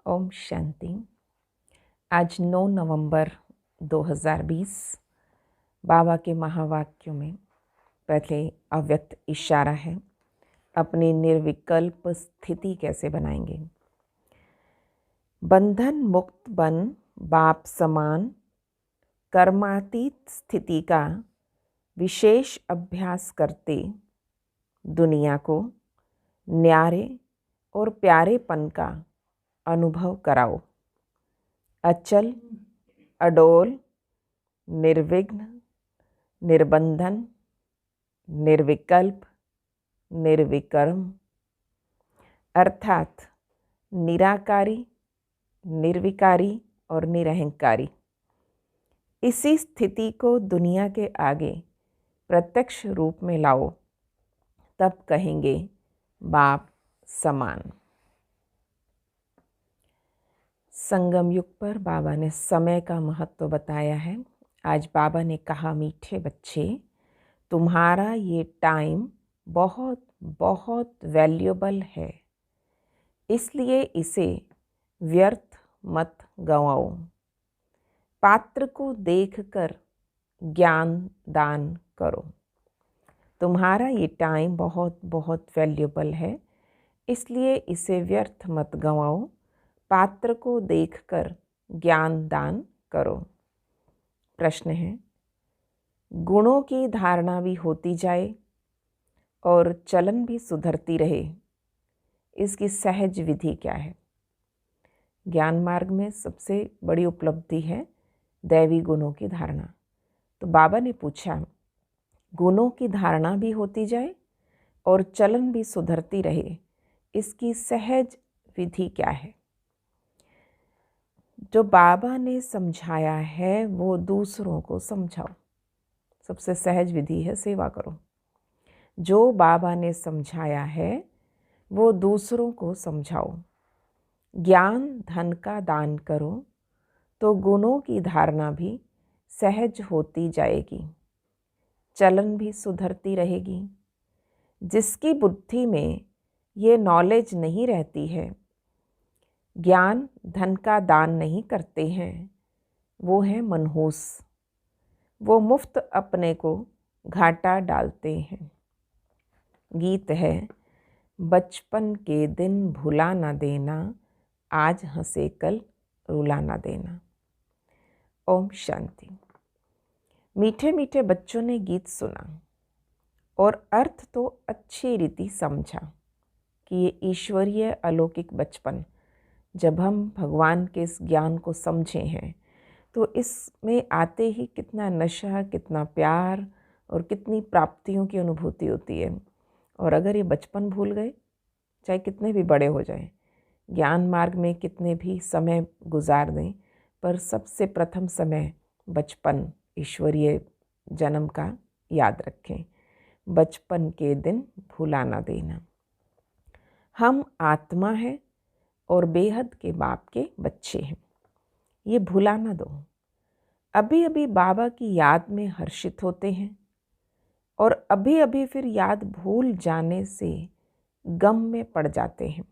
ओम शांति। आज 9 नवंबर 2020 बाबा के महावाक्यों में पहले अव्यक्त इशारा है। अपनी निर्विकल्प स्थिति कैसे बनाएंगे। बंधन मुक्त बन बाप समान कर्मातीत स्थिति का विशेष अभ्यास करते दुनिया को न्यारे और प्यारेपन का अनुभव कराओ। अचल, अडोल, निर्विघ्न, निर्बंधन, निर्विकल्प, निर्विकर्म अर्थात निराकारी, निर्विकारी और निरहंकारी। इसी स्थिति को दुनिया के आगे प्रत्यक्ष रूप में लाओ, तब कहेंगे बाप समान। संगम युग पर बाबा ने समय का महत्व बताया है। आज बाबा ने कहा, मीठे बच्चे, तुम्हारा ये टाइम बहुत बहुत वैल्यूएबल है, इसलिए इसे व्यर्थ मत गंवाओ। पात्र को देखकर ज्ञान दान करो। तुम्हारा ये टाइम बहुत बहुत वैल्यूएबल है, इसलिए इसे व्यर्थ मत गंवाओ। पात्र को देखकर ज्ञान दान करो। प्रश्न है, गुणों की धारणा भी होती जाए और चलन भी सुधरती रहे, इसकी सहज विधि क्या है। ज्ञान मार्ग में सबसे बड़ी उपलब्धि है दैवी गुणों की धारणा। तो बाबा ने पूछा, गुणों की धारणा भी होती जाए और चलन भी सुधरती रहे, इसकी सहज विधि क्या है। जो बाबा ने समझाया है वो दूसरों को समझाओ। सबसे सहज विधि है सेवा करो। जो बाबा ने समझाया है वो दूसरों को समझाओ। ज्ञान धन का दान करो तो गुणों की धारणा भी सहज होती जाएगी, चलन भी सुधरती रहेगी। जिसकी बुद्धि में ये नॉलेज नहीं रहती है, ज्ञान धन का दान नहीं करते हैं, वो है मनहूस। वो मुफ्त अपने को घाटा डालते हैं। गीत है, बचपन के दिन भुला ना देना, आज हंसे कल रुला ना देना। ओम शांति। मीठे मीठे बच्चों ने गीत सुना और अर्थ तो अच्छी रीति समझा कि ये ईश्वरीय अलौकिक बचपन, जब हम भगवान के इस ज्ञान को समझे हैं तो इसमें आते ही कितना नशा, कितना प्यार और कितनी प्राप्तियों की अनुभूति होती है। और अगर ये बचपन भूल गए, चाहे कितने भी बड़े हो जाएं, ज्ञान मार्ग में कितने भी समय गुजार दें, पर सबसे प्रथम समय बचपन, ईश्वरीय जन्म का याद रखें। बचपन के दिन भुला ना देना। हम आत्मा है और बेहद के बाप के बच्चे हैं, ये भुला ना दो। अभी अभी बाबा की याद में हर्षित होते हैं और अभी अभी फिर याद भूल जाने से गम में पड़ जाते हैं।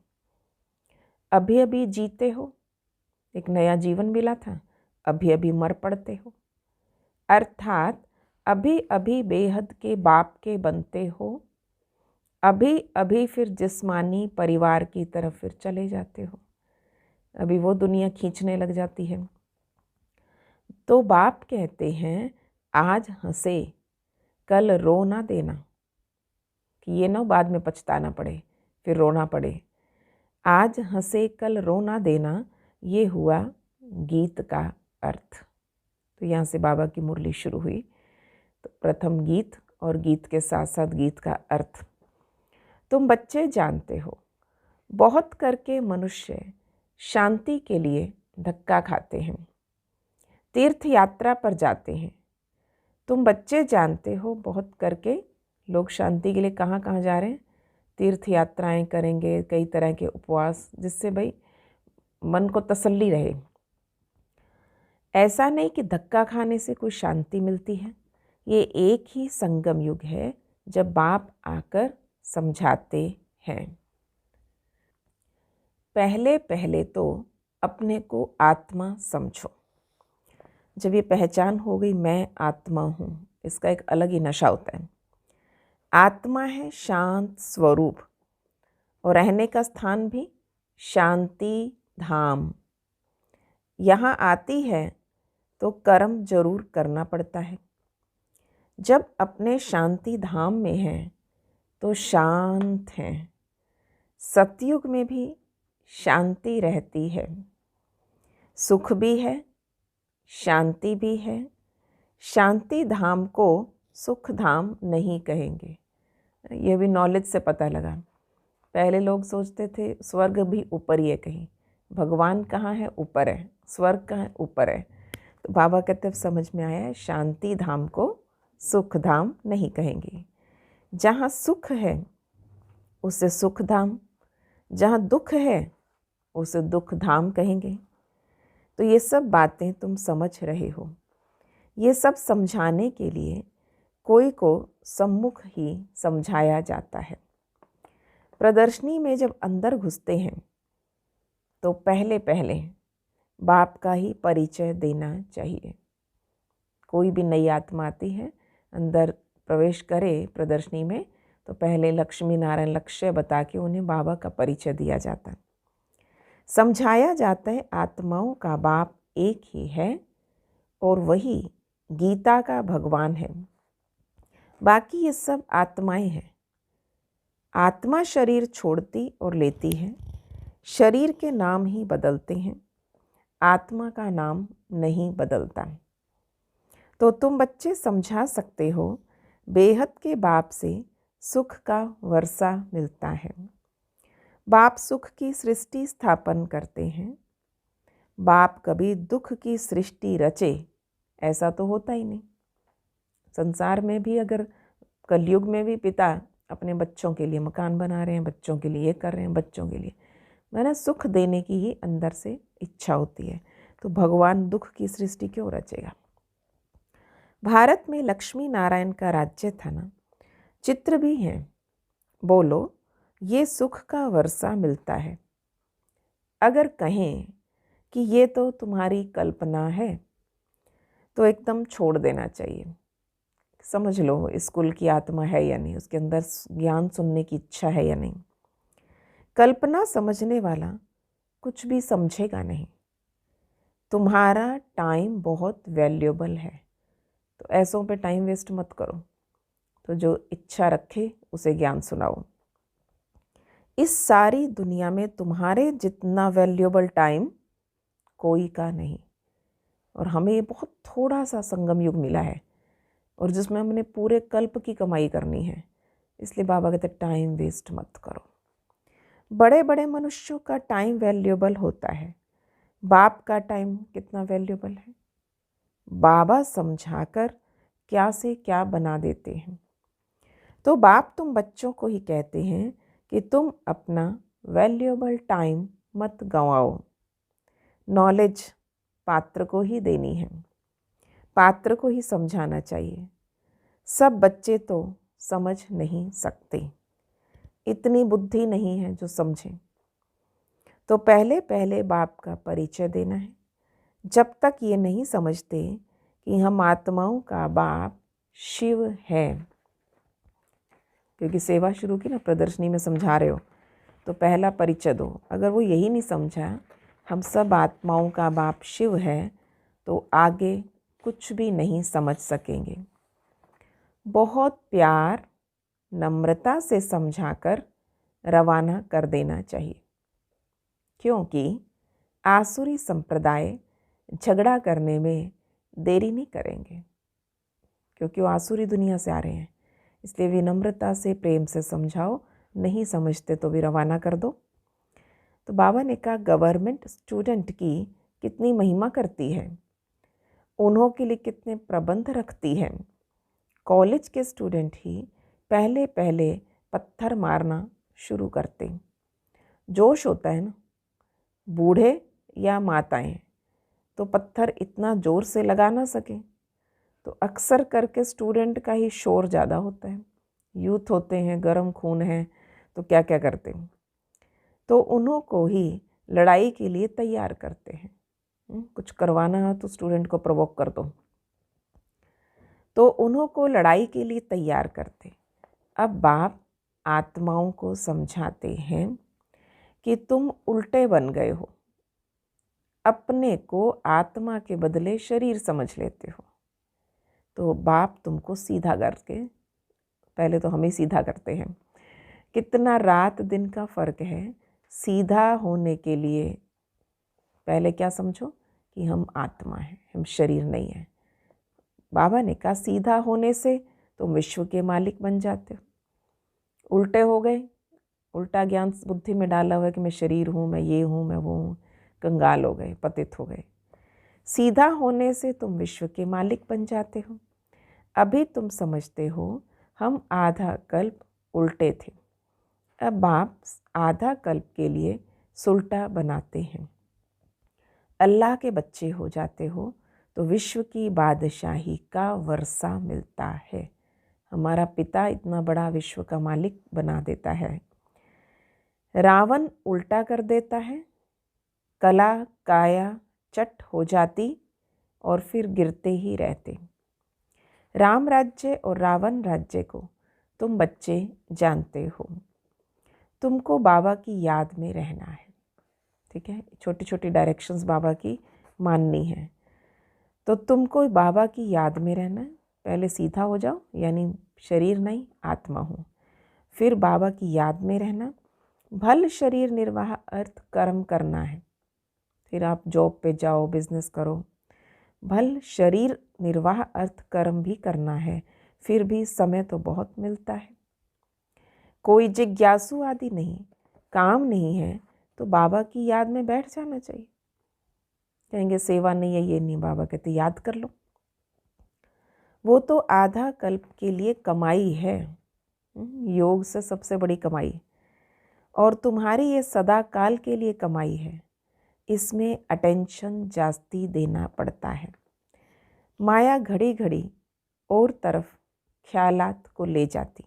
अभी अभी जीते हो, एक नया जीवन मिला था, अभी अभी मर पड़ते हो। अर्थात अभी अभी बेहद के बाप के बनते हो, अभी अभी फिर जिस्मानी परिवार की तरफ फिर चले जाते हो। अभी वो दुनिया खींचने लग जाती है। तो बाप कहते हैं, आज हंसे कल रो ना देना, कि ये ना बाद में पछताना पड़े, फिर रोना पड़े। आज हंसे कल रो ना देना, ये हुआ गीत का अर्थ। तो यहाँ से बाबा की मुरली शुरू हुई। तो प्रथम गीत और गीत के साथ साथ गीत का अर्थ। तुम बच्चे जानते हो, बहुत करके मनुष्य शांति के लिए धक्का खाते हैं, तीर्थ यात्रा पर जाते हैं। तुम बच्चे जानते हो, बहुत करके लोग शांति के लिए कहाँ कहाँ जा रहे हैं, तीर्थ यात्राएं करेंगे, कई तरह के उपवास, जिससे भाई मन को तसल्ली रहे। ऐसा नहीं कि धक्का खाने से कोई शांति मिलती है। ये एक ही संगम युग है जब बाप आकर समझाते हैं। पहले पहले तो अपने को आत्मा समझो। जब ये पहचान हो गई मैं आत्मा हूँ, इसका एक अलग ही नशा होता है। आत्मा है शांत स्वरूप और रहने का स्थान भी शांति धाम। यहाँ आती है तो कर्म जरूर करना पड़ता है। जब अपने शांति धाम में हैं तो शांत हैं। सतयुग में भी शांति रहती है, सुख भी है, शांति भी है। शांति धाम को सुख धाम नहीं कहेंगे। ये भी नॉलेज से पता लगा। पहले लोग सोचते थे स्वर्ग भी ऊपर ही है कहीं, भगवान कहाँ है? ऊपर है। स्वर्ग कहाँ है? ऊपर है। तो बाबा कहते समझ में आया है, शांति धाम को सुख धाम नहीं कहेंगे। जहाँ सुख है उसे सुख धाम, जहाँ दुख है उसे दुख धाम कहेंगे। तो ये सब बातें तुम समझ रहे हो। ये सब समझाने के लिए कोई को सम्मुख ही समझाया जाता है। प्रदर्शनी में जब अंदर घुसते हैं तो पहले पहले बाप का ही परिचय देना चाहिए। कोई भी नई आत्मा आती है, अंदर प्रवेश करे प्रदर्शनी में, तो पहले लक्ष्मी नारायण लक्ष्य बता के उन्हें बाबा का परिचय दिया जाता है। समझाया जाता है आत्माओं का बाप एक ही है और वही गीता का भगवान है। बाकी ये सब आत्माएं हैं। आत्मा शरीर छोड़ती और लेती है, शरीर के नाम ही बदलते हैं, आत्मा का नाम नहीं बदलता। तो तुम बच्चे समझा सकते हो, बेहद के बाप से सुख का वर्षा मिलता है। बाप सुख की सृष्टि स्थापन करते हैं। बाप कभी दुख की सृष्टि रचे ऐसा तो होता ही नहीं। संसार में भी अगर कलयुग में भी पिता अपने बच्चों के लिए मकान बना रहे हैं, बच्चों के लिए ये कर रहे हैं, बच्चों के लिए मैंने सुख देने की ही अंदर से इच्छा होती है, तो भगवान दुख की सृष्टि क्यों रचेगा। भारत में लक्ष्मी नारायण का राज्य था ना, चित्र भी हैं। बोलो ये सुख का वर्षा मिलता है। अगर कहें कि ये तो तुम्हारी कल्पना है तो एकदम छोड़ देना चाहिए। समझ लो स्कूल की आत्मा है या नहीं, उसके अंदर ज्ञान सुनने की इच्छा है या नहीं। कल्पना समझने वाला कुछ भी समझेगा नहीं। तुम्हारा टाइम बहुत वैल्यूएबल है, तो ऐसों पे टाइम वेस्ट मत करो। तो जो इच्छा रखे उसे ज्ञान सुनाओ। इस सारी दुनिया में तुम्हारे जितना वैल्यूएबल टाइम कोई का नहीं। और हमें ये बहुत थोड़ा सा संगम युग मिला है और जिसमें हमने पूरे कल्प की कमाई करनी है। इसलिए बाबा कहते टाइम वेस्ट मत करो। बड़े बड़े मनुष्यों का टाइम वैल्यूएबल होता है। बाप का टाइम कितना वैल्यूएबल है। बाबा समझाकर क्या से क्या बना देते हैं। तो बाप तुम बच्चों को ही कहते हैं कि तुम अपना वैल्यूएबल टाइम मत गंवाओ। नॉलेज पात्र को ही देनी है, पात्र को ही समझाना चाहिए। सब बच्चे तो समझ नहीं सकते, इतनी बुद्धि नहीं है जो समझें। तो पहले पहले बाप का परिचय देना है। जब तक ये नहीं समझते कि हम आत्माओं का बाप शिव है, क्योंकि सेवा शुरू की ना, प्रदर्शनी में समझा रहे हो तो पहला परिचय दो। अगर वो यही नहीं समझा हम सब आत्माओं का बाप शिव है, तो आगे कुछ भी नहीं समझ सकेंगे। बहुत प्यार नम्रता से समझाकर रवाना कर देना चाहिए, क्योंकि आसुरी संप्रदाय झगड़ा करने में देरी नहीं करेंगे, क्योंकि वो आसुरी दुनिया से आ रहे हैं। इसलिए विनम्रता से प्रेम से समझाओ, नहीं समझते तो भी रवाना कर दो। तो बाबा ने कहा गवर्नमेंट स्टूडेंट की कितनी महिमा करती है, उन्हों के लिए कितने प्रबंध रखती है। कॉलेज के स्टूडेंट ही पहले पहले पत्थर मारना शुरू करते। जोश होता है ना, बूढ़े या माताएं तो पत्थर इतना ज़ोर से लगा ना सके, तो अक्सर करके स्टूडेंट का ही शोर ज़्यादा होता है। यूथ होते हैं, गर्म खून है, तो क्या क्या करते हैं। तो उन्हों को ही लड़ाई के लिए तैयार करते हैं। कुछ करवाना हो तो स्टूडेंट को प्रोवोक कर दो, तो उन्हों को लड़ाई के लिए तैयार करते। अब बाप आत्माओं को समझाते हैं कि तुम उल्टे बन गए हो, अपने को आत्मा के बदले शरीर समझ लेते हो। तो बाप तुमको सीधा करके, पहले तो हमें सीधा करते हैं। कितना रात दिन का फ़र्क है। सीधा होने के लिए पहले क्या समझो कि हम आत्मा हैं, हम शरीर नहीं हैं। बाबा ने कहा सीधा होने से तुम विश्व के मालिक बन जाते हो। उल्टे हो गए, उल्टा ज्ञान बुद्धि में डाला हुआ है कि मैं शरीर हूँ, मैं ये हूँ, मैं वो हूँ, कंगाल हो गए, पतित हो गए। सीधा होने से तुम विश्व के मालिक बन जाते हो। अभी तुम समझते हो हम आधा कल्प उल्टे थे, अब आप आधा कल्प के लिए सुल्टा बनाते हैं। अल्लाह के बच्चे हो जाते हो तो विश्व की बादशाही का वर्षा मिलता है। हमारा पिता इतना बड़ा विश्व का मालिक बना देता है। रावण उल्टा कर देता है, कला काया चट हो जाती और फिर गिरते ही रहते। राम राज्य और रावण राज्य को तुम बच्चे जानते हो। तुमको बाबा की याद में रहना है, ठीक है। छोटी छोटी डायरेक्शंस बाबा की माननी है। तो तुमको बाबा की याद में रहना है। पहले सीधा हो जाओ, यानी शरीर नहीं आत्मा हूँ। फिर बाबा की याद में रहना। भल शरीर निर्वाह अर्थ कर्म करना है। फिर आप जॉब पे जाओ, बिजनेस करो। भल शरीर निर्वाह अर्थ कर्म भी करना है। फिर भी समय तो बहुत मिलता है। कोई जिज्ञासु आदि नहीं, काम नहीं है तो बाबा की याद में बैठ जाना चाहिए। कहेंगे सेवा नहीं है, ये नहीं, बाबा कहते याद कर लो। वो तो आधा कल्प के लिए कमाई है, योग से सबसे बड़ी कमाई। और तुम्हारी ये सदा काल के लिए कमाई है। इसमें अटेंशन जास्ती देना पड़ता है। माया घड़ी घड़ी और तरफ ख्यालात को ले जाती,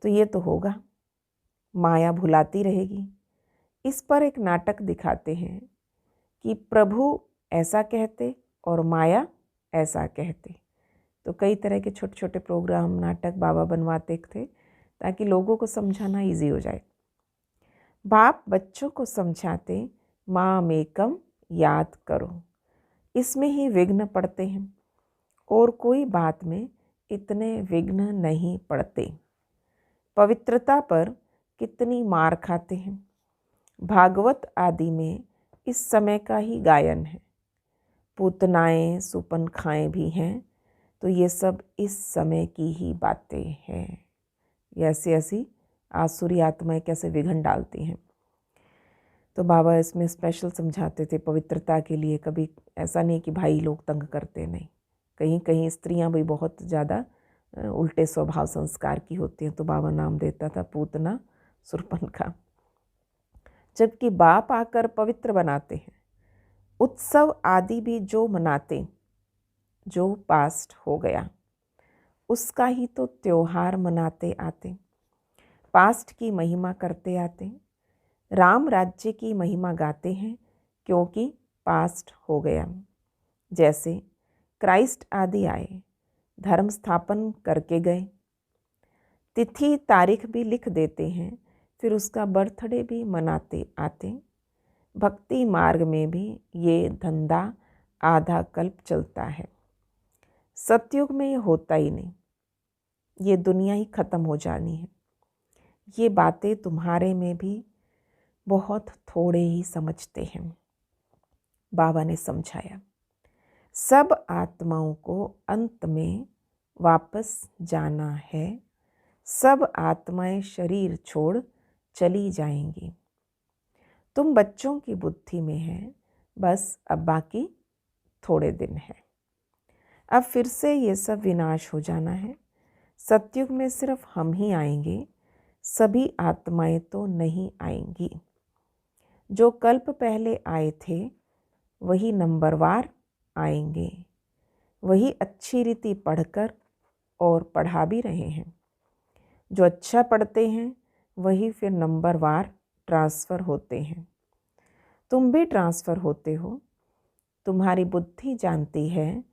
तो ये तो होगा, माया भुलाती रहेगी। इस पर एक नाटक दिखाते हैं कि प्रभु ऐसा कहते और माया ऐसा कहते। तो कई तरह के छोटे छोटे प्रोग्राम नाटक बाबा बनवाते थे ताकि लोगों को समझाना इजी हो जाए। बाप बच्चों को समझाते माम एकम याद करो। इसमें ही विघ्न पड़ते हैं और कोई बात में इतने विघ्न नहीं पड़ते। पवित्रता पर कितनी मार खाते हैं। भागवत आदि में इस समय का ही गायन है। पूतनाएँ सुपनखाएँ भी हैं, तो ये सब इस समय की ही बातें हैं। ऐसी ऐसी आसुरी आत्माएँ कैसे विघ्न डालती हैं। तो बाबा इसमें स्पेशल समझाते थे पवित्रता के लिए। कभी ऐसा नहीं कि भाई लोग तंग करते, नहीं। कहीं कहीं स्त्रियां भी बहुत ज़्यादा उल्टे स्वभाव संस्कार की होती हैं, तो बाबा नाम देता था पूतना सुरपनखा। जबकि बाप आकर पवित्र बनाते हैं। उत्सव आदि भी जो मनाते, जो पास्ट हो गया उसका ही तो त्योहार मनाते आते, पास्ट की महिमा करते आते। राम राज्य की महिमा गाते हैं क्योंकि पास्ट हो गया। जैसे क्राइस्ट आदि आए, धर्म स्थापन करके गए, तिथि तारीख भी लिख देते हैं, फिर उसका बर्थडे भी मनाते आते। भक्ति मार्ग में भी ये धंधा आधा कल्प चलता है। सतयुग में ये होता ही नहीं, ये दुनिया ही खत्म हो जानी है। ये बातें तुम्हारे में भी बहुत थोड़े ही समझते हैं। बाबा ने समझाया सब आत्माओं को अंत में वापस जाना है। सब आत्माएं शरीर छोड़ चली जाएंगी। तुम बच्चों की बुद्धि में है, बस अब बाकी थोड़े दिन है। अब फिर से ये सब विनाश हो जाना है। सतयुग में सिर्फ हम ही आएंगे, सभी आत्माएं तो नहीं आएंगी। जो कल्प पहले आए थे वही नंबरवार आएंगे। वही अच्छी रीति पढ़कर और पढ़ा भी रहे हैं। जो अच्छा पढ़ते हैं वही फिर नंबरवार ट्रांसफ़र होते हैं। तुम भी ट्रांसफ़र होते हो। तुम्हारी बुद्धि जानती है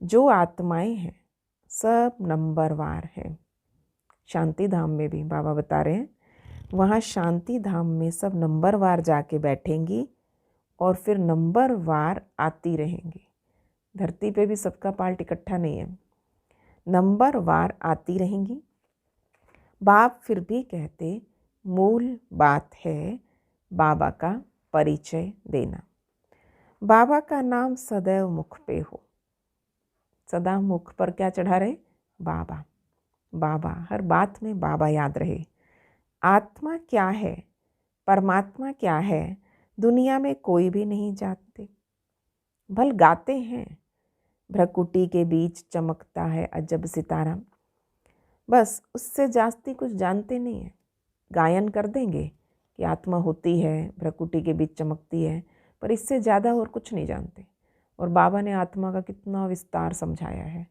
जो आत्माएं हैं सब नंबरवार हैं। शांति धाम में भी बाबा बता रहे हैं, वहाँ शांति धाम में सब नंबरवार जाके बैठेंगी और फिर नंबरवार आती रहेंगी। धरती पे भी सबका पार्ट इकट्ठा नहीं है, नंबरवार आती रहेंगी। बाप फिर भी कहते मूल बात है बाबा का परिचय देना। बाबा का नाम सदैव मुख पे हो। सदा मुख पर क्या चढ़ा रहे? बाबा। बाबा, हर बात में बाबा याद रहे। आत्मा क्या है, परमात्मा क्या है, दुनिया में कोई भी नहीं जानते। भल गाते हैं, भ्रकुटी के बीच चमकता है अजब सितारा। बस उससे जास्ती कुछ जानते नहीं है। गायन कर देंगे कि आत्मा होती है, भ्रकुटी के बीच चमकती है, पर इससे ज़्यादा और कुछ नहीं जानते। और बाबा ने आत्मा का कितना विस्तार समझाया है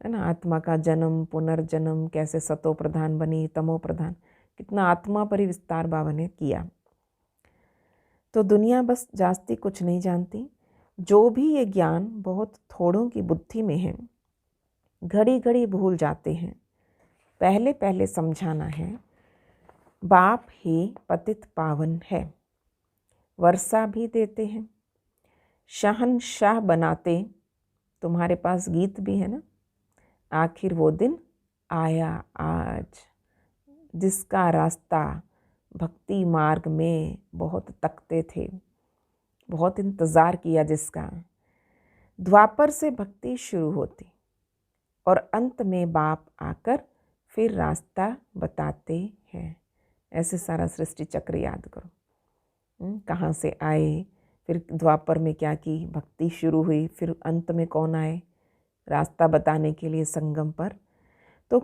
ना। आत्मा का जन्म, पुनर्जन्म, कैसे सतो प्रधान बनी, तमो प्रधान, कितना आत्मा पर ही विस्तार बाबा ने किया। तो दुनिया बस जास्ती कुछ नहीं जानती। जो भी ये ज्ञान बहुत थोड़ों की बुद्धि में है, घड़ी घड़ी भूल जाते हैं। पहले पहले समझाना है, बाप ही पतित पावन है। वर्षा भी देते हैं, शहनशाह बनाते। तुम्हारे पास गीत भी है ना, आखिर वो दिन आया आज, जिसका रास्ता भक्ति मार्ग में बहुत तकते थे, बहुत इंतज़ार किया जिसका। द्वापर से भक्ति शुरू होती और अंत में बाप आकर फिर रास्ता बताते हैं। ऐसे सारा सृष्टि चक्र याद करो। कहाँ से आए, फिर द्वापर में क्या की, भक्ति शुरू हुई, फिर अंत में कौन आए रास्ता बताने के लिए संगम पर। तो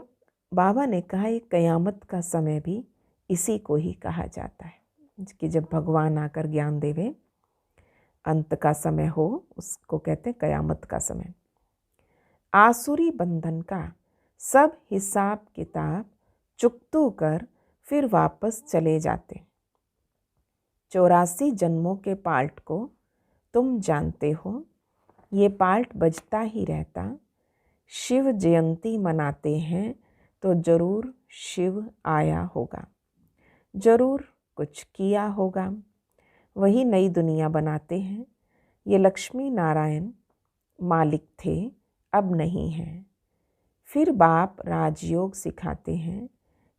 बाबा ने कहा ये कयामत का समय भी इसी को ही कहा जाता है कि जब भगवान आकर ज्ञान देवे, अंत का समय हो, उसको कहते हैं कयामत का समय। आसुरी बंधन का सब हिसाब किताब चुकतू कर फिर वापस चले जाते। 84 जन्मों के पार्ट को तुम जानते हो, ये पार्ट बजता ही रहता। शिव जयंती मनाते हैं तो जरूर शिव आया होगा, जरूर कुछ किया होगा, वही नई दुनिया बनाते हैं। ये लक्ष्मी नारायण मालिक थे, अब नहीं हैं। फिर बाप राजयोग सिखाते हैं,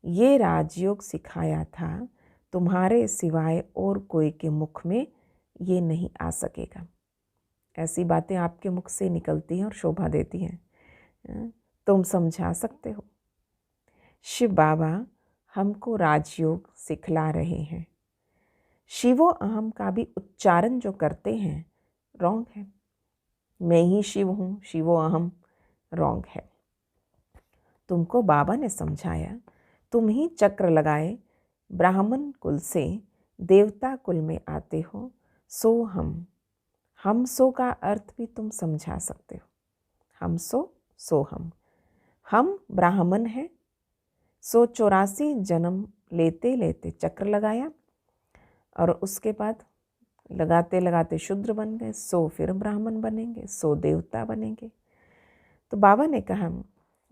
ये राजयोग सिखाया था, तुम्हारे सिवाय और कोई के मुख में ये नहीं आ सकेगा। ऐसी बातें आपके मुख से निकलती हैं और शोभा देती हैं। तुम समझा सकते हो। शिव बाबा हमको राजयोग सिखला रहे हैं। शिवो अहम का भी उच्चारण जो करते हैं रॉन्ग है। मैं ही शिव हूँ, शिवो अहम रॉन्ग है। तुमको बाबा ने समझाया, तुम ही चक्र लगाए ब्राह्मण कुल से देवता कुल में आते हो, सो हम सो का अर्थ भी तुम समझा सकते हो। हम सो हम ब्राह्मण हैं, सो 84 जन्म लेते लेते चक्र लगाया और उसके बाद लगाते लगाते शूद्र बन गए, सो फिर ब्राह्मण बनेंगे, सो देवता बनेंगे। तो बाबा ने कहा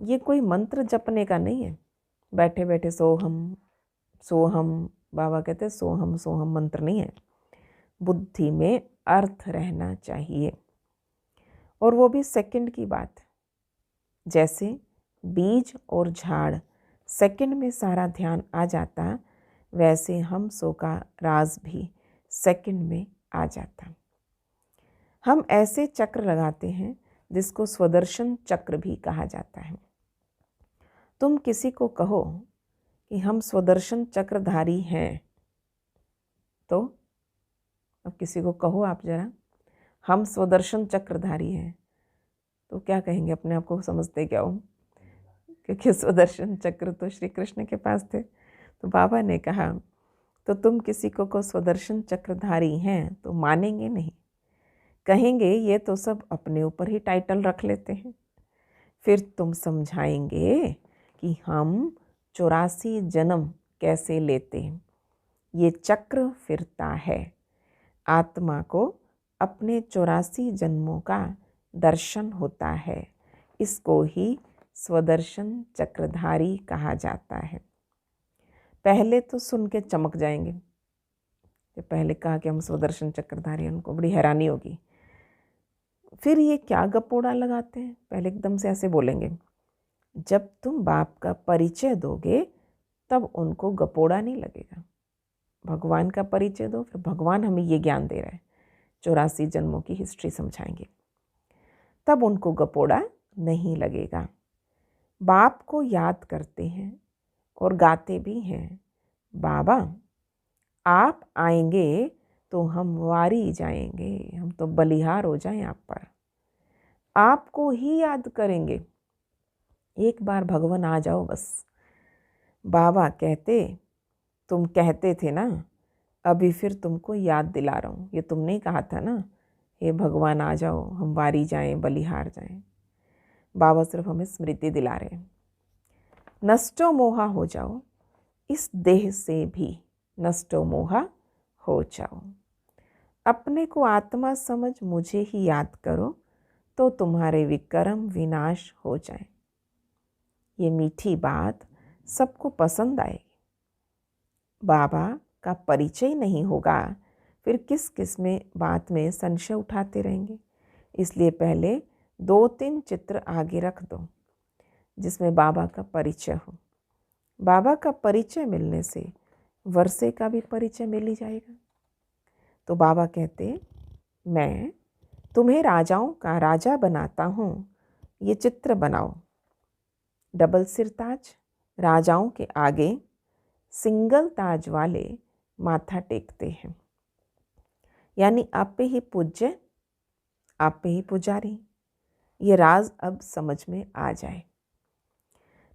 ये कोई मंत्र जपने का नहीं है, बैठे बैठे सोहम। बाबा कहते सोहम मंत्र नहीं है। बुद्धि में अर्थ रहना चाहिए, और वो भी सेकंड की बात। जैसे बीज और झाड़ सेकंड में सारा ध्यान आ जाता, वैसे हम सो का राज भी सेकंड में आ जाता। हम ऐसे चक्र लगाते हैं जिसको स्वदर्शन चक्र भी कहा जाता है। तुम किसी को कहो कि हम स्वदर्शन चक्रधारी हैं, तो अब किसी को कहो आप जरा हम स्वदर्शन चक्रधारी हैं, तो क्या कहेंगे? अपने आप को समझते क्या हो? क्योंकि स्वदर्शन चक्र तो श्री कृष्ण के पास थे। तो बाबा ने कहा तो तुम किसी को स्वदर्शन चक्रधारी हैं तो मानेंगे नहीं, कहेंगे ये तो सब अपने ऊपर ही टाइटल रख लेते हैं। फिर तुम समझाएंगे कि हम 84 जन्म कैसे लेते हैं, ये चक्र फिरता है। आत्मा को अपने 84 जन्मों का दर्शन होता है। इसको ही स्वदर्शन चक्रधारी कहा जाता है। पहले तो सुन के चमक जाएंगे। जब पहले कहा कि हम स्वदर्शन चक्रधारी, उनको बड़ी हैरानी होगी। फिर ये क्या गपोड़ा लगाते हैं, पहले एकदम से ऐसे बोलेंगे। जब तुम बाप का परिचय दोगे तब उनको गपोड़ा नहीं लगेगा। भगवान का परिचय दो, फिर भगवान हमें ये ज्ञान दे रहा है, 84 जन्मों की हिस्ट्री समझाएंगे, तब उनको गपोड़ा नहीं लगेगा। बाप को याद करते हैं और गाते भी हैं, बाबा आप आएंगे तो हम वारी जाएंगे, हम तो बलिहार हो जाएं आप पर, आपको ही याद करेंगे, एक बार भगवान आ जाओ बस। बाबा कहते, तुम कहते थे ना, अभी फिर तुमको याद दिला रहा हूँ, ये तुमने कहा था ना, हे भगवान आ जाओ, हम वारी जाएं, बलिहार जाएं। बाबा सिर्फ हमें स्मृति दिला रहे हैं। नष्टो मोहा हो जाओ, इस देह से भी नष्टो मोहा हो जाओ। अपने को आत्मा समझ मुझे ही याद करो तो तुम्हारे विक्रम विनाश हो जाए। ये मीठी बात सबको पसंद आएगी। बाबा का परिचय नहीं होगा, फिर किस किस में बात में संशय उठाते रहेंगे। इसलिए पहले 2-3 चित्र आगे रख दो जिसमें बाबा का परिचय हो। बाबा का परिचय मिलने से वर्षे का भी परिचय मिल ही जाएगा। तो बाबा कहते, मैं तुम्हें राजाओं का राजा बनाता हूँ, ये चित्र बनाओ। डबल सिर ताज, राजाओं के आगे सिंगल ताज वाले माथा टेकते हैं, यानी आप पे ही पूज्य, आप पे ही पुजारी। ये राज अब समझ में आ जाए।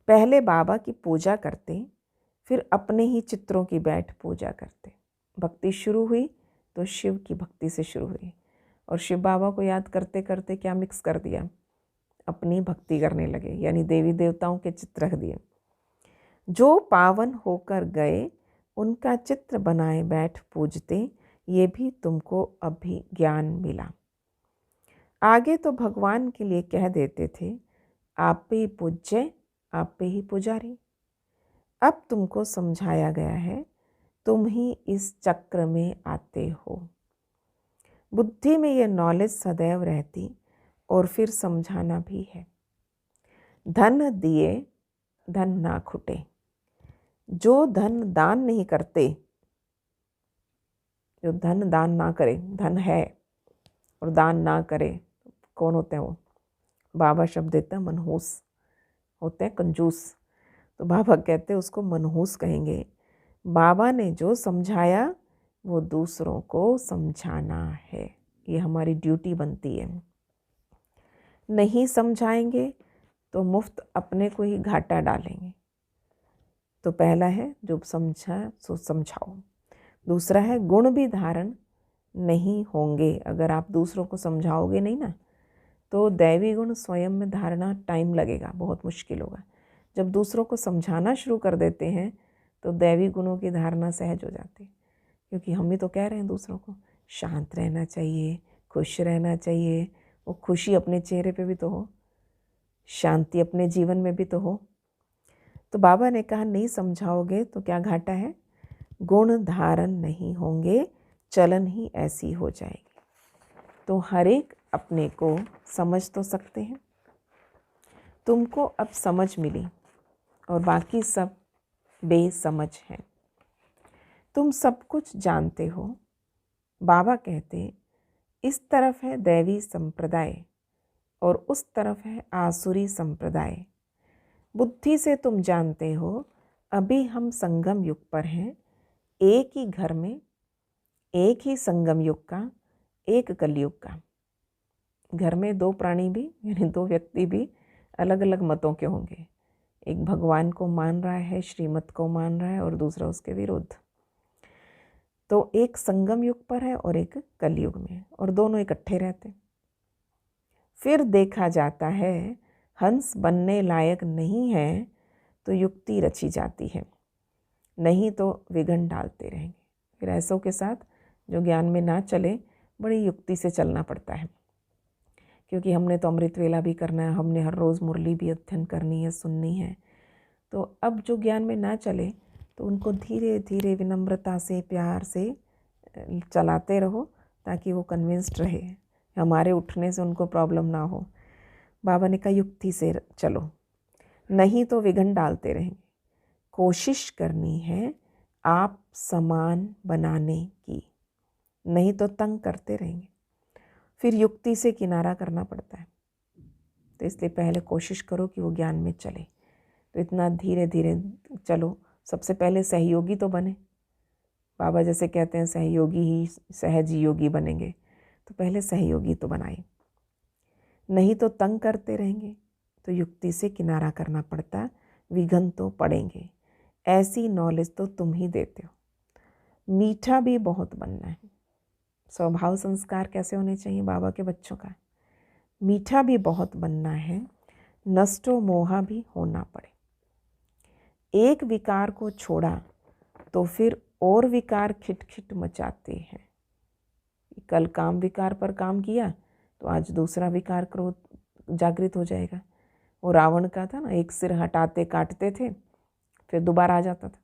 पहले बाबा की पूजा करते, फिर अपने ही चित्रों की बैठ पूजा करते। भक्ति शुरू हुई तो शिव की भक्ति से शुरू हुई, और शिव बाबा को याद करते करते क्या मिक्स कर दिया, अपनी भक्ति करने लगे, यानी देवी देवताओं के चित्र रख दिए। जो पावन होकर गए उनका चित्र बनाए बैठ पूजते, ये भी तुमको अभी ज्ञान मिला। आगे तो भगवान के लिए कह देते थे, आप पे ही पूज्य, आप पे ही पुजारी। अब तुमको समझाया गया है, तुम ही इस चक्र में आते हो। बुद्धि में ये नॉलेज सदैव रहती और फिर समझाना भी है। धन दिए धन ना खुटे। जो धन दान नहीं करते, जो धन दान ना करे, धन है और दान ना करे, कौन होते हैं वो? बाबा शब्द देता है मनहूस, होते हैं कंजूस। तो बाबा कहते हैं उसको मनहूस कहेंगे। बाबा ने जो समझाया वो दूसरों को समझाना है, ये हमारी ड्यूटी बनती है। नहीं समझाएंगे तो मुफ्त अपने को ही घाटा डालेंगे। तो पहला है जो समझा सो समझाओ। दूसरा है गुण भी धारण नहीं होंगे। अगर आप दूसरों को समझाओगे नहीं ना, तो दैवी गुण स्वयं में धारणा टाइम लगेगा, बहुत मुश्किल होगा। जब दूसरों को समझाना शुरू कर देते हैं तो दैवी गुणों की धारणा सहज हो जाती है, क्योंकि हम भी तो कह रहे हैं दूसरों को शांत रहना चाहिए, खुश रहना चाहिए। वो खुशी अपने चेहरे पे भी तो हो, शांति अपने जीवन में भी तो हो। तो बाबा ने कहा नहीं समझाओगे तो क्या घाटा है, गुण धारण नहीं होंगे, चलन ही ऐसी हो जाएगी। तो हर एक अपने को समझ तो सकते हैं। तुमको अब समझ मिली और बाकी सब बेसमझ हैं। तुम सब कुछ जानते हो। बाबा कहते इस तरफ है दैवी संप्रदाय और उस तरफ है आसुरी संप्रदाय। बुद्धि से तुम जानते हो अभी हम संगम युग पर हैं। एक ही घर में एक ही संगम युग का, एक कलयुग का। घर में 2 प्राणी भी, यानी 2 व्यक्ति भी अलग अलग मतों के होंगे। एक भगवान को मान रहा है, श्रीमत को मान रहा है, और दूसरा उसके विरुद्ध। तो एक संगम युग पर है और एक कलयुग में, और दोनों इकट्ठे रहते। फिर देखा जाता है हंस बनने लायक नहीं है तो युक्ति रची जाती है, नहीं तो विघन डालते रहेंगे। फिर ऐसों के साथ जो ज्ञान में ना चले बड़ी युक्ति से चलना पड़ता है, क्योंकि हमने तो अमृत वेला भी करना है, हमने हर रोज़ मुरली भी अध्ययन करनी है, सुननी है। तो अब जो ज्ञान में ना चले तो उनको धीरे धीरे विनम्रता से, प्यार से चलाते रहो, ताकि वो कन्विंस्ड रहे, हमारे उठने से उनको प्रॉब्लम ना हो। बाबा ने कहा युक्ति से चलो, नहीं तो विघ्न डालते रहेंगे। कोशिश करनी है आप समान बनाने की, नहीं तो तंग करते रहेंगे। फिर युक्ति से किनारा करना पड़ता है, तो इसलिए पहले कोशिश करो कि वो ज्ञान में चले। तो इतना धीरे धीरे चलो। सबसे पहले सहयोगी तो बने। बाबा जैसे कहते हैं सहयोगी ही सहज योगी बनेंगे, तो पहले सहयोगी तो बनाए, नहीं तो तंग करते रहेंगे। तो युक्ति से किनारा करना पड़ता, विघ्न तो पड़ेंगे। ऐसी नॉलेज तो तुम ही देते हो। मीठा भी बहुत बनना है। स्वभाव संस्कार कैसे होने चाहिए बाबा के बच्चों का? मीठा भी बहुत बनना है, नष्टो मोहा भी होना पड़े। एक विकार को छोड़ा तो फिर और विकार खिटखिट मचाते हैं। कल काम विकार पर काम किया तो आज दूसरा विकार क्रोध जागृत हो जाएगा। वो रावण का था ना, एक सिर हटाते काटते थे, फिर दोबारा आ जाता था,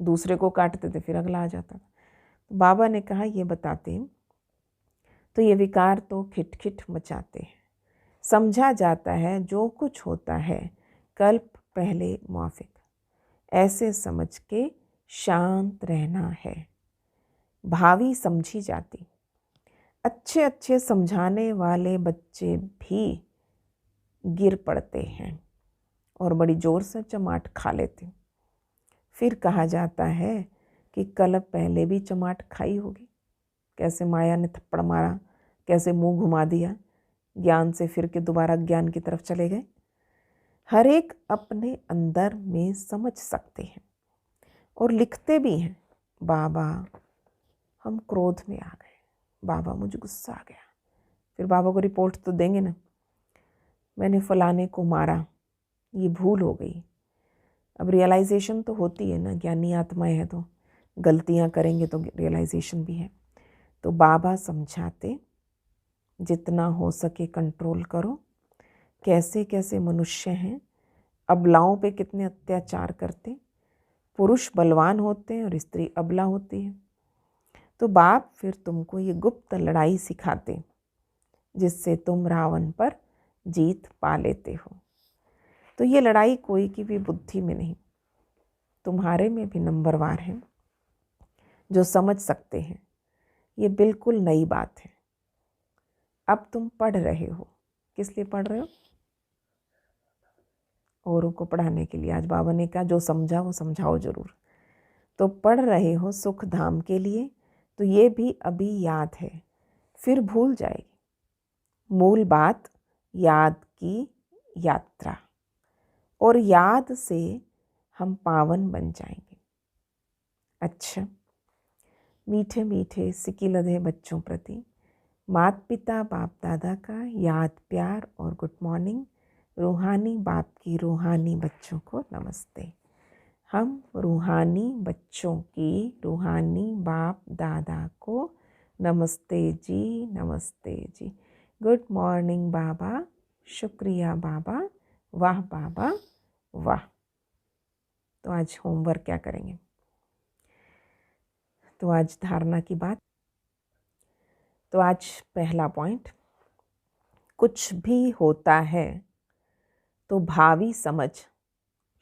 दूसरे को काटते थे, फिर अगला आ जाता था। तो बाबा ने कहा ये बताते, तो ये विकार तो खिटखिट मचाते हैं। समझा जाता है जो कुछ होता है कल्प पहले मुआफिक, ऐसे समझ के शांत रहना है। भावी समझी जाती। अच्छे अच्छे समझाने वाले बच्चे भी गिर पड़ते हैं और बड़ी ज़ोर से चमाट खा लेते। फिर कहा जाता है कि कल पहले भी चमाट खाई होगी। कैसे माया ने थप्पड़ मारा, कैसे मुंह घुमा दिया, ज्ञान से फिर के दोबारा ज्ञान की तरफ चले गए। हर एक अपने अंदर में समझ सकते हैं और लिखते भी हैं, बाबा हम क्रोध में आ गए, बाबा मुझे गुस्सा आ गया। फिर बाबा को रिपोर्ट तो देंगे ना, मैंने फलाने को मारा, ये भूल हो गई। अब रियलाइजेशन तो होती है ना, ज्ञानी आत्माएं हैं तो गलतियां करेंगे तो रियलाइजेशन भी है। तो बाबा समझाते, जितना हो सके कंट्रोल करो। कैसे कैसे मनुष्य हैं, अबलाओं पे कितने अत्याचार करते। पुरुष बलवान होते हैं और स्त्री अबला होती है। तो बाप फिर तुमको ये गुप्त लड़ाई सिखाते, जिससे तुम रावण पर जीत पा लेते हो। तो ये लड़ाई कोई की भी बुद्धि में नहीं, तुम्हारे में भी नंबरवार हैं जो समझ सकते हैं। ये बिल्कुल नई बात है। अब तुम पढ़ रहे हो, किस लिए पढ़ रहे हो? औरों को पढ़ाने के लिए। आज बाबा ने कहा जो समझा वो समझाओ ज़रूर। तो पढ़ रहे हो सुख धाम के लिए, तो ये भी अभी याद है, फिर भूल जाएगी। मूल बात याद की यात्रा, और याद से हम पावन बन जाएंगे। अच्छा, मीठे मीठे सिकी लधे बच्चों प्रति माता पिता बाप दादा का याद प्यार और गुड मॉर्निंग। रूहानी बाप की रूहानी बच्चों को नमस्ते। हम रूहानी बच्चों की रूहानी बाप दादा को नमस्ते जी, नमस्ते जी। गुड मॉर्निंग बाबा, शुक्रिया बाबा, वाह बाबा वाह। तो आज होमवर्क क्या करेंगे? तो आज धारणा की बात। तो आज पहला पॉइंट, कुछ भी होता है तो भावी समझ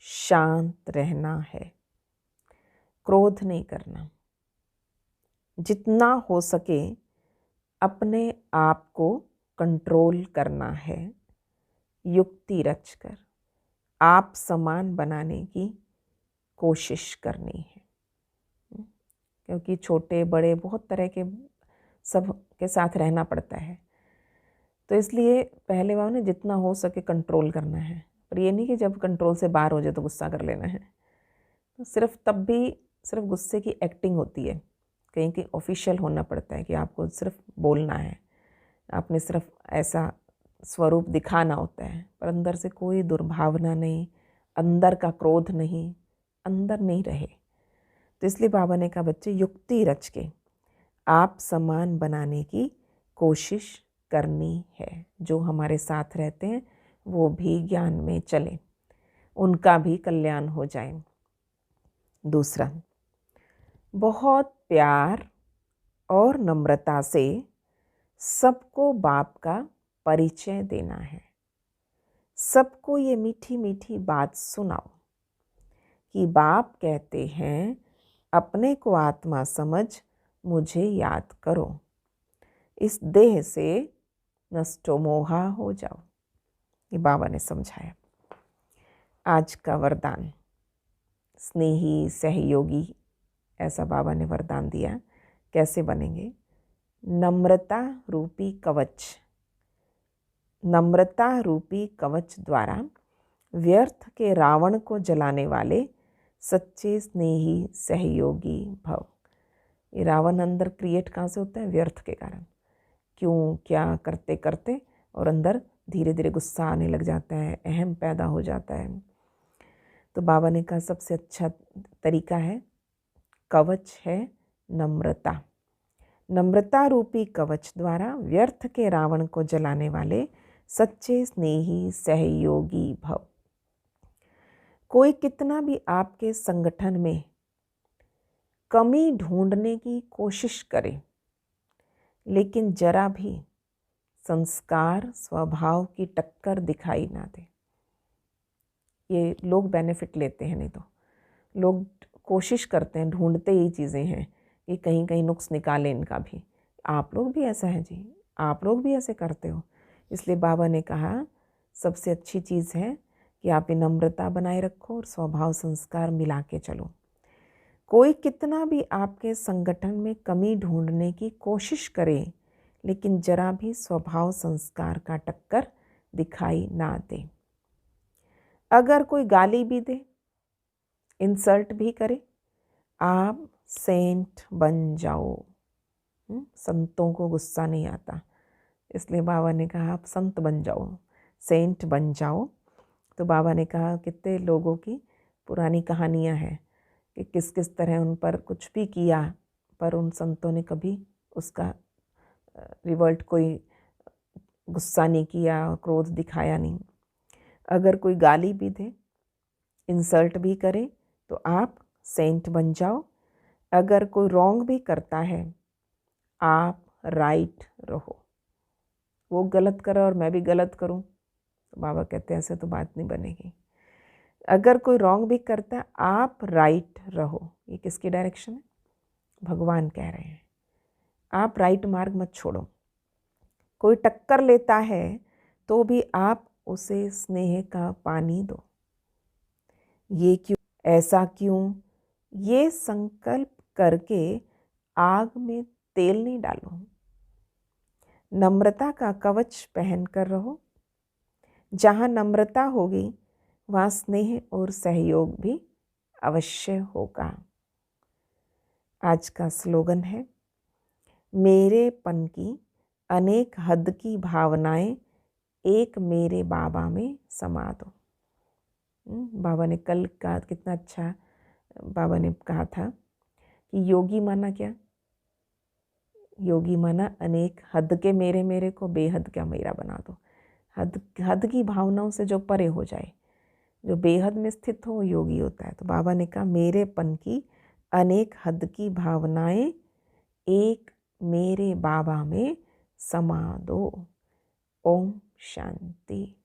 शांत रहना है, क्रोध नहीं करना। जितना हो सके अपने आप को कंट्रोल करना है, युक्ति रचकर आप समान बनाने की कोशिश करनी है। क्योंकि छोटे बड़े बहुत तरह के सब के साथ रहना पड़ता है, तो इसलिए पहले वाला ने जितना हो सके कंट्रोल करना है। पर ये नहीं कि जब कंट्रोल से बाहर हो जाए तो गुस्सा कर लेना है। तो सिर्फ तब भी सिर्फ गुस्से की एक्टिंग होती है, कहीं कहीं ऑफिशियल होना पड़ता है कि आपको सिर्फ बोलना है, आपने सिर्फ ऐसा स्वरूप दिखाना होता है, पर अंदर से कोई दुर्भावना नहीं, अंदर का क्रोध नहीं, अंदर नहीं रहे। तो इसलिए बाबा ने कहा बच्चे युक्ति रच के आप समान बनाने की कोशिश करनी है। जो हमारे साथ रहते हैं वो भी ज्ञान में चलें, उनका भी कल्याण हो जाए। दूसरा, बहुत प्यार और नम्रता से सबको बाप का परिचय देना है। सबको ये मीठी मीठी बात सुनाओ कि बाप कहते हैं अपने को आत्मा समझ मुझे याद करो, इस देह से नष्टो मोहा हो जाओ। ये बाबा ने समझाया। आज का वरदान, स्नेही सहयोगी, ऐसा बाबा ने वरदान दिया। कैसे बनेंगे? नम्रता रूपी कवच। नम्रता रूपी कवच द्वारा व्यर्थ के रावण को जलाने वाले सच्चे स्नेही सहयोगी भव। ये रावण अंदर क्रिएट कहाँ से होता है? व्यर्थ के कारण। क्यों क्या करते करते और अंदर धीरे धीरे गुस्सा आने लग जाता है, अहम पैदा हो जाता है। तो बाबा ने कहा सबसे अच्छा तरीका है, कवच है नम्रता। नम्रता रूपी कवच द्वारा व्यर्थ के रावण को जलाने वाले सच्चे स्नेही सहयोगी भव। कोई कितना भी आपके संगठन में कमी ढूंढने की कोशिश करे, लेकिन जरा भी संस्कार स्वभाव की टक्कर दिखाई ना दे। ये लोग बेनिफिट लेते हैं, नहीं तो लोग कोशिश करते हैं, ढूंढते ही चीज़ें हैं कि कहीं कहीं नुक्स निकालें इनका भी। आप लोग भी ऐसा है जी, आप लोग भी ऐसे करते हो। इसलिए बाबा ने कहा सबसे अच्छी चीज़ है कि आप विनम्रता बनाए रखो और स्वभाव संस्कार मिला के चलो। कोई कितना भी आपके संगठन में कमी ढूंढने की कोशिश करे, लेकिन जरा भी स्वभाव संस्कार का टक्कर दिखाई ना दे। अगर कोई गाली भी दे, इंसल्ट भी करे, आप सेंट बन जाओ। संतों को गुस्सा नहीं आता, इसलिए बाबा ने कहा आप संत बन जाओ, सेंट बन जाओ। तो बाबा ने कहा कितने लोगों की पुरानी कहानियाँ हैं कि किस किस तरह उन पर कुछ भी किया, पर उन संतों ने कभी उसका रिवल्ट, कोई गुस्सा नहीं किया, क्रोध दिखाया नहीं। अगर कोई गाली भी दे, इंसल्ट भी करे, तो आप सेंट बन जाओ। अगर कोई रॉन्ग भी करता है, आप राइट रहो। वो गलत करे और मैं भी गलत करूं, तो बाबा कहते हैं ऐसे तो बात नहीं बनेगी। अगर कोई रॉन्ग भी करता है, आप राइट रहो। ये किसकी डायरेक्शन है? भगवान कह रहे हैं आप राइट मार्ग मत छोड़ो। कोई टक्कर लेता है तो भी आप उसे स्नेह का पानी दो। ये क्यों, ऐसा क्यों, ये संकल्प करके आग में तेल नहीं डालो। नम्रता का कवच पहन कर रहो। जहाँ नम्रता होगी वहाँ स्नेह और सहयोग भी अवश्य होगा। आज का स्लोगन है, मेरेपन की अनेक हद की भावनाएं एक मेरे बाबा में समा दो। बाबा ने कल कहा, कितना अच्छा बाबा ने कहा था कि योगी माना क्या? योगी माना अनेक हद के मेरे मेरे को बेहद क्या मेरा बना दो। हद की भावनाओं से जो परे हो जाए, जो बेहद में स्थित हो, वो योगी होता है। तो बाबा ने कहा मेरेपन की अनेक हद की भावनाएं एक मेरे बाबा में समा दो। ओम शांति।